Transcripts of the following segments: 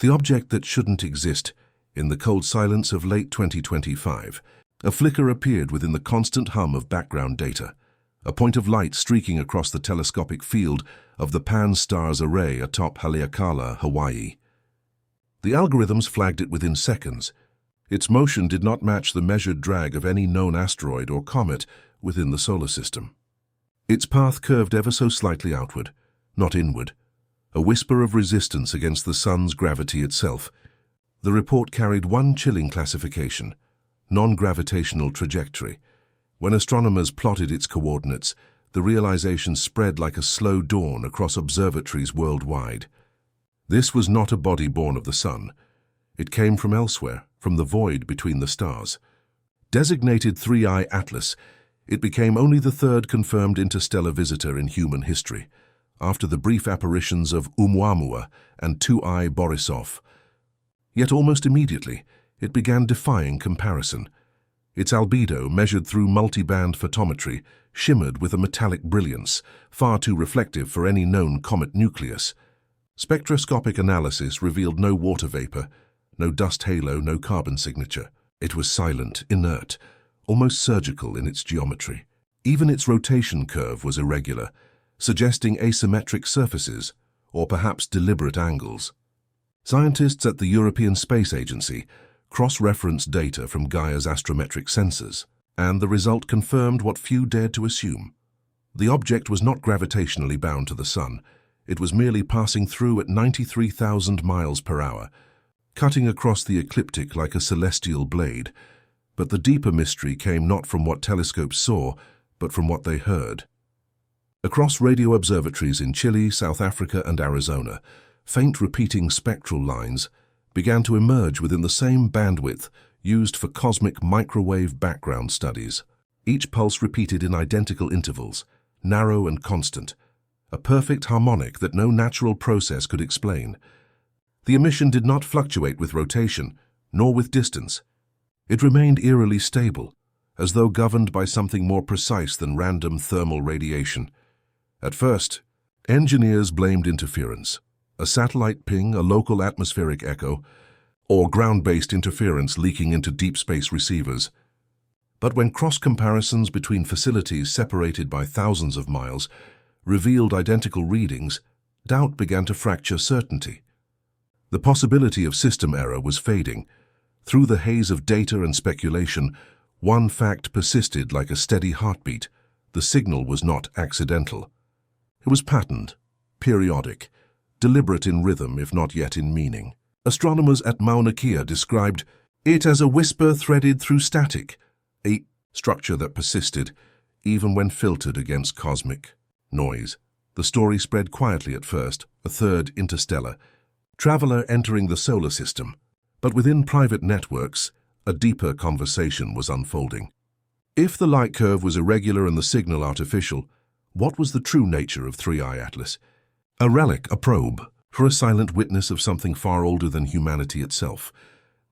The object that shouldn't exist, in the cold silence of late 2025, a flicker appeared within the constant hum of background data, a point of light streaking across the telescopic field of the Pan-STARRS array atop Haleakala, Hawaii. The algorithms flagged it within seconds. Its motion did not match the measured drag of any known asteroid or comet within the solar system. Its path curved ever so slightly outward, not inward, a whisper of resistance against the sun's gravity itself. The report carried one chilling classification: non-gravitational trajectory. When astronomers plotted its coordinates, the realization spread like a slow dawn across observatories worldwide. This was not a body born of the sun. It came from elsewhere, from the void between the stars. Designated 3I Atlas, it became only the third confirmed interstellar visitor in human history, after the brief apparitions of Oumuamua and 2I Borisov. Yet almost immediately, it began defying comparison. Its albedo, measured through multi-band photometry, shimmered with a metallic brilliance, far too reflective for any known comet nucleus. Spectroscopic analysis revealed no water vapor, no dust halo, no carbon signature. It was silent, inert, almost surgical in its geometry. Even its rotation curve was irregular, suggesting asymmetric surfaces, or perhaps deliberate angles. Scientists at the European Space Agency cross-referenced data from Gaia's astrometric sensors, and the result confirmed what few dared to assume. The object was not gravitationally bound to the sun. It was merely passing through at 93,000 miles per hour, cutting across the ecliptic like a celestial blade. But the deeper mystery came not from what telescopes saw, but from what they heard. Across radio observatories in Chile, South Africa, and Arizona, faint repeating spectral lines began to emerge within the same bandwidth used for cosmic microwave background studies. Each pulse repeated in identical intervals, narrow and constant, a perfect harmonic that no natural process could explain. The emission did not fluctuate with rotation, nor with distance. It remained eerily stable, as though governed by something more precise than random thermal radiation. At first, engineers blamed interference, a satellite ping, a local atmospheric echo, or ground-based interference leaking into deep space receivers. But when cross-comparisons between facilities separated by thousands of miles revealed identical readings, doubt began to fracture certainty. The possibility of system error was fading. Through the haze of data and speculation, one fact persisted like a steady heartbeat: the signal was not accidental. It was patterned, periodic, deliberate in rhythm if not yet in meaning. Astronomers at Mauna Kea described it as a whisper threaded through static, a structure that persisted even when filtered against cosmic noise. The story spread quietly at first, a third interstellar traveler entering the solar system. But within private networks, a deeper conversation was unfolding. If the light curve was irregular and the signal artificial, what was the true nature of 3I Atlas? A relic, a probe, for a silent witness of something far older than humanity itself.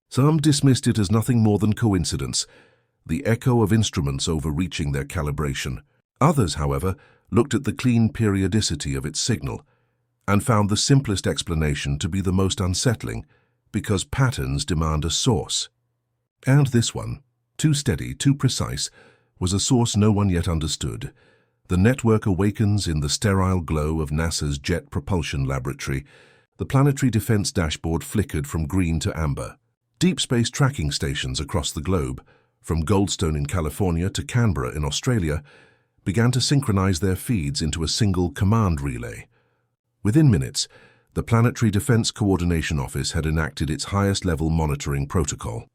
Some dismissed it as nothing more than coincidence, the echo of instruments overreaching their calibration. Others, however, looked at the clean periodicity of its signal and found the simplest explanation to be the most unsettling, because patterns demand a source. And this one, too steady, too precise, was a source no one yet understood. The network awakens in the sterile glow of NASA's Jet Propulsion Laboratory. The Planetary Defense dashboard flickered from green to amber. Deep space tracking stations across the globe, from Goldstone in California to Canberra in Australia, began to synchronize their feeds into a single command relay. Within minutes, the Planetary Defense Coordination Office had enacted its highest-level monitoring protocol.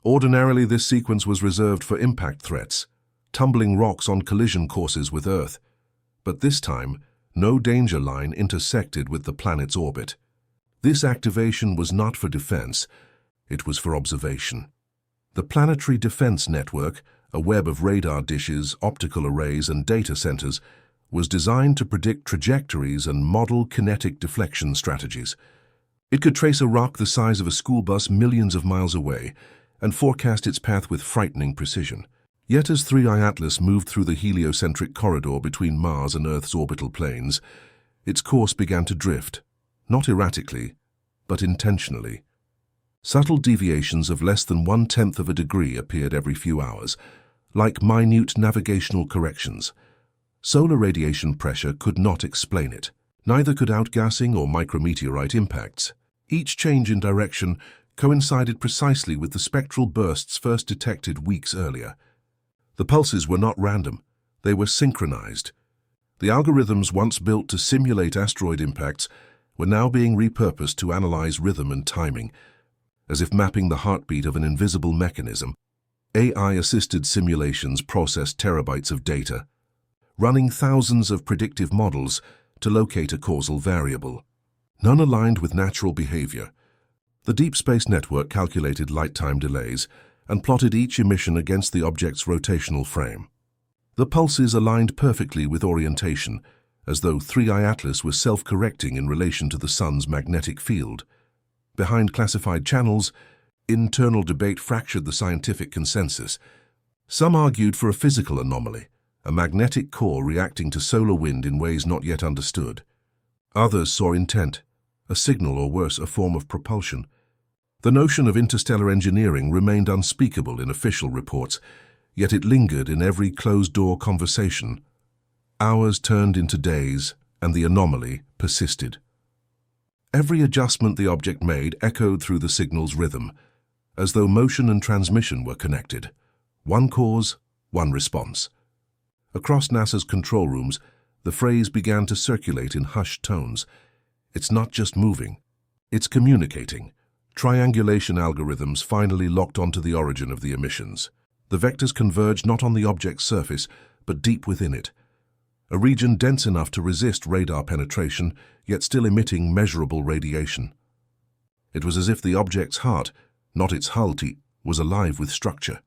Ordinarily, this sequence was reserved for impact threats, tumbling rocks on collision courses with Earth. But this time, no danger line intersected with the planet's orbit. This activation was not for defense, it was for observation. The Planetary Defense Network, a web of radar dishes, optical arrays, and data centers, was designed to predict trajectories and model kinetic deflection strategies. It could trace a rock the size of a school bus millions of miles away and forecast its path with frightening precision. Yet as 3I Atlas moved through the heliocentric corridor between Mars and Earth's orbital planes, its course began to drift, not erratically, but intentionally. Subtle deviations of less than 1/10 of a degree appeared every few hours, like minute navigational corrections. Solar radiation pressure could not explain it. Neither could outgassing or micrometeorite impacts. Each change in direction coincided precisely with the spectral bursts first detected weeks earlier. The pulses were not random, they were synchronized. The algorithms once built to simulate asteroid impacts were now being repurposed to analyze rhythm and timing, as if mapping the heartbeat of an invisible mechanism. AI-assisted simulations processed terabytes of data, running thousands of predictive models to locate a causal variable. None aligned with natural behavior. The Deep Space Network calculated light-time delays and plotted each emission against the object's rotational frame. The pulses aligned perfectly with orientation, as though 3I Atlas was self-correcting in relation to the Sun's magnetic field. Behind classified channels, internal debate fractured the scientific consensus. Some argued for a physical anomaly, a magnetic core reacting to solar wind in ways not yet understood. Others saw intent, a signal or worse, a form of propulsion. The notion of interstellar engineering remained unspeakable in official reports, yet it lingered in every closed-door conversation. Hours turned into days, and the anomaly persisted. Every adjustment the object made echoed through the signal's rhythm, as though motion and transmission were connected. One cause, one response. Across NASA's control rooms, the phrase began to circulate in hushed tones. It's not just moving, it's communicating. Triangulation algorithms finally locked onto the origin of the emissions. The vectors converged not on the object's surface, but deep within it. A region dense enough to resist radar penetration, yet still emitting measurable radiation. It was as if the object's heart, not its hull, was alive with structure.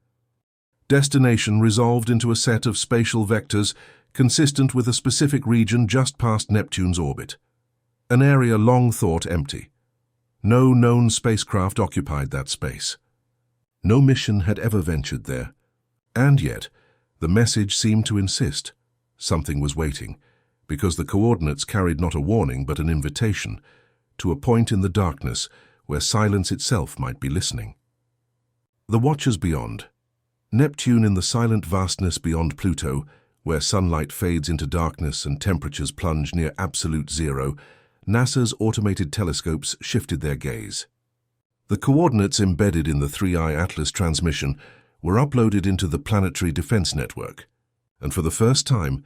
Destination resolved into a set of spatial vectors consistent with a specific region just past Neptune's orbit. An area long thought empty. No known spacecraft occupied that space. No mission had ever ventured there. And yet, the message seemed to insist. Something was waiting, because the coordinates carried not a warning but an invitation to a point in the darkness where silence itself might be listening. The watchers beyond. Neptune in the silent vastness beyond Pluto, where sunlight fades into darkness and temperatures plunge near absolute zero, NASA's automated telescopes shifted their gaze. The coordinates embedded in the 3I Atlas transmission were uploaded into the Planetary defense network, and for the first time,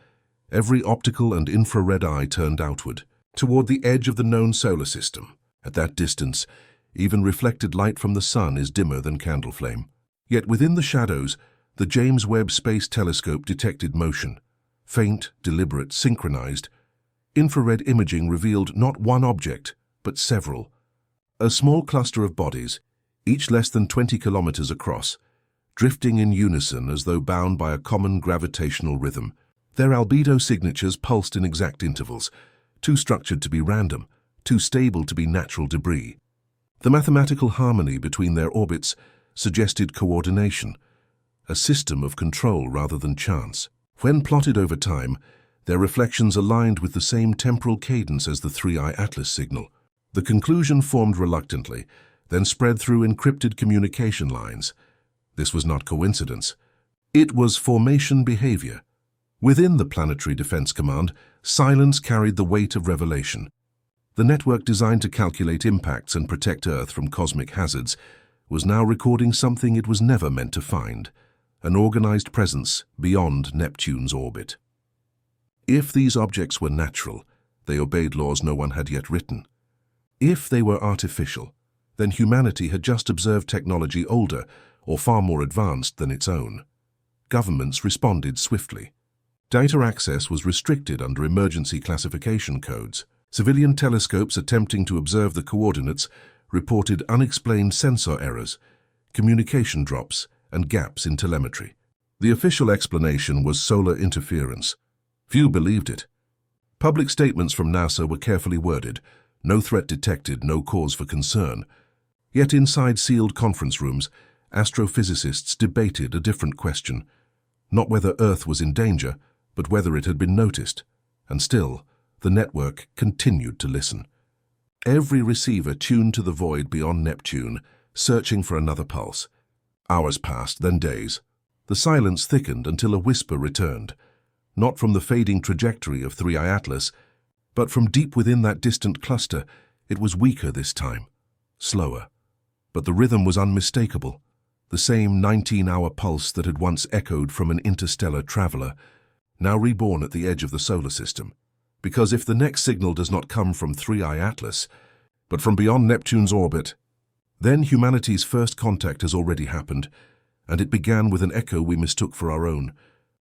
every optical and infrared eye turned outward, toward the edge of the known solar system. At that distance, even reflected light from the sun is dimmer than candle flame. Yet within the shadows, the James Webb Space Telescope detected motion, faint, deliberate, synchronized. Infrared imaging revealed not one object, but several. A small cluster of bodies, each less than 20 kilometers across, drifting in unison as though bound by a common gravitational rhythm. Their albedo signatures pulsed in exact intervals, too structured to be random, too stable to be natural debris. The mathematical harmony between their orbits suggested coordination, a system of control rather than chance. When plotted over time, their reflections aligned with the same temporal cadence as the 3I Atlas signal. The conclusion formed reluctantly, then spread through encrypted communication lines. This was not coincidence. It was formation behavior. Within the Planetary Defense Command, silence carried the weight of revelation. The network designed to calculate impacts and protect Earth from cosmic hazards was now recording something it was never meant to find, an organized presence beyond Neptune's orbit. If these objects were natural, they obeyed laws no one had yet written. If they were artificial, then humanity had just observed technology older or far more advanced than its own. Governments responded swiftly. Data access was restricted under emergency classification codes. Civilian telescopes attempting to observe the coordinates reported unexplained sensor errors, communication drops, and gaps in telemetry. The official explanation was solar interference. Few believed it. Public statements from NASA were carefully worded, no threat detected, no cause for concern. Yet inside sealed conference rooms, astrophysicists debated a different question, not whether Earth was in danger, but whether it had been noticed. And still, the network continued to listen. Every receiver tuned to the void beyond Neptune, searching for another pulse. Hours passed, then days. The silence thickened until a whisper returned, not from the fading trajectory of 3I Atlas, but from deep within that distant cluster. It was weaker this time, slower. But the rhythm was unmistakable, the same 19-hour pulse that had once echoed from an interstellar traveler, now reborn at the edge of the solar system. Because if the next signal does not come from 3I Atlas, but from beyond Neptune's orbit, then humanity's first contact has already happened, and it began with an echo we mistook for our own.